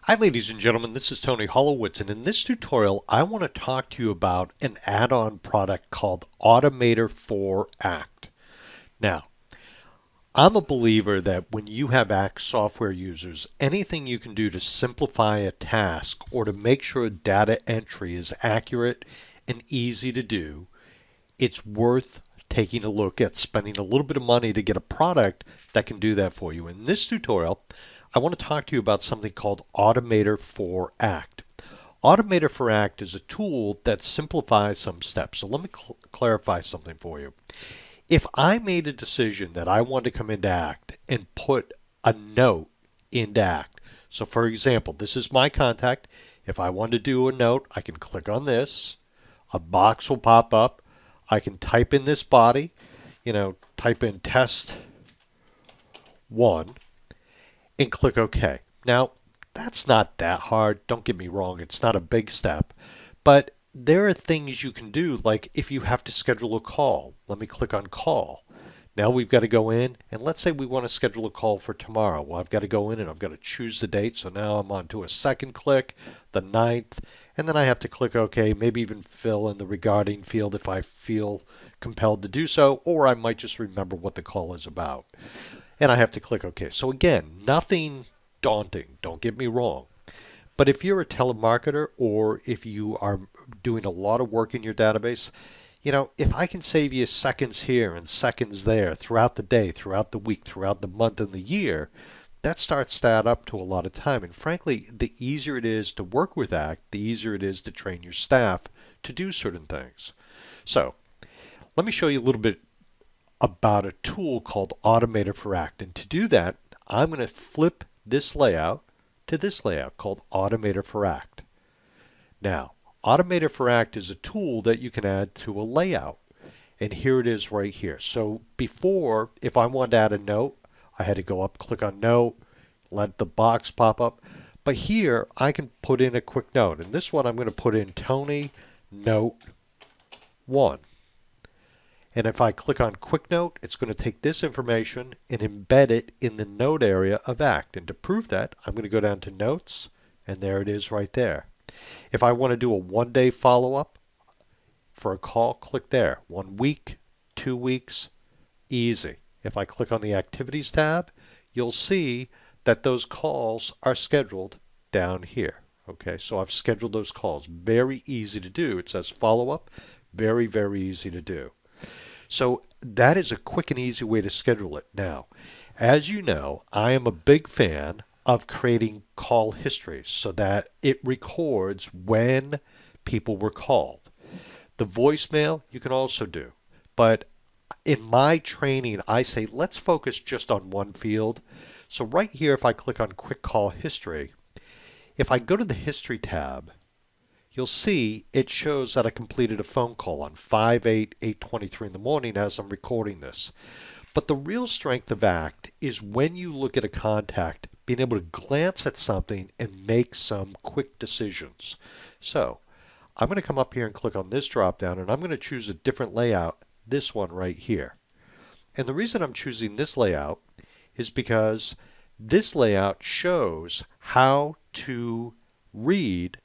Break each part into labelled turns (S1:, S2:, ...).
S1: Hi ladies and gentlemen, this is Tony Holowitz, and in this tutorial I want to talk to you about an add-on product called Automator4Act. Now, I'm a believer that when you have Act software users, anything you can do to simplify a task or to make sure data entry is accurate and easy to do, it's worth taking a look at spending a little bit of money to get a product that can do that for you. In this tutorial, I want to talk to you about something called Automator4Act. Automator4Act is a tool that simplifies some steps. So let me clarify something for you. If I made a decision that I want to come into Act and put a note into Act, so for example, this is my contact. If I want to do a note, I can click on this. A box will pop up. I can type in this body, type in test 1 and click OK. Now, that's not that hard. Don't get me wrong. It's not a big step. But there are things you can do, like if you have to schedule a call. Let me click on call. Now we've got to go in, and let's say we want to schedule a call for tomorrow. Well, I've got to go in and I've got to choose the date. So now I'm on to a second click, the 9th, and then I have to click OK, maybe even fill in the regarding field if I feel compelled to do so, or I might just remember what the call is about. And I have to click OK. So again, nothing daunting, don't get me wrong. But if you're a telemarketer or if you are doing a lot of work in your database, if I can save you seconds here and seconds there throughout the day, throughout the week, throughout the month and the year, that starts to add up to a lot of time. And frankly, the easier it is to work with Act, the easier it is to train your staff to do certain things. So let me show you a little bit about a tool called Automator4Act. And to do that, I'm going to flip this layout to this layout called Automator4Act. Now, Automator4Act is a tool that you can add to a layout. And here it is right here. So before, if I wanted to add a note, I had to go up, click on note, let the box pop up. But here, I can put in a quick note. And this one, I'm going to put in Tony Note 1. And if I click on Quick Note, it's going to take this information and embed it in the note area of Act. And to prove that, I'm going to go down to Notes, and there it is right there. If I want to do a one-day follow-up for a call, click there. 1 week, 2 weeks, easy. If I click on the Activities tab, you'll see that those calls are scheduled down here. Okay, so I've scheduled those calls. Very easy to do. It says follow-up. Very, very easy to do. So that is a quick and easy way to schedule it. Now, as you know, I am a big fan of creating call histories so that it records when people were called. The voicemail you can also do. But in my training, I say let's focus just on one field. So right here, if I click on Quick Call History, if I go to the History tab, you'll see it shows that I completed a phone call on 5/8/8/23 in the morning as I'm recording this. But the real strength of Act is when you look at a contact, being able to glance at something and make some quick decisions. So I'm going to come up here and click on this drop down, and I'm going to choose a different layout, this one right here. And the reason I'm choosing this layout is because this layout shows how to read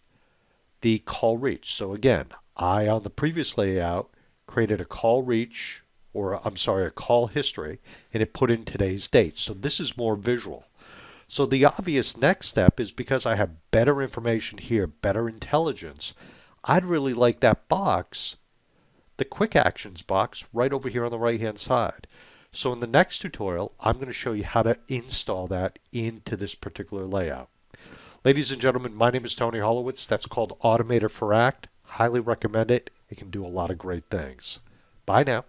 S1: the call reach. So again, I on the previous layout created a call reach, or I'm sorry, a call history, and it put in today's date. So this is more visual. So the obvious next step is because I have better information here, better intelligence, I'd really like that box, the quick actions box, right over here on the right hand side. So in the next tutorial, I'm going to show you how to install that into this particular layout. Ladies and gentlemen, my name is Tony Holowitz. That's called Automator4Act. Highly recommend it. It can do a lot of great things. Bye now.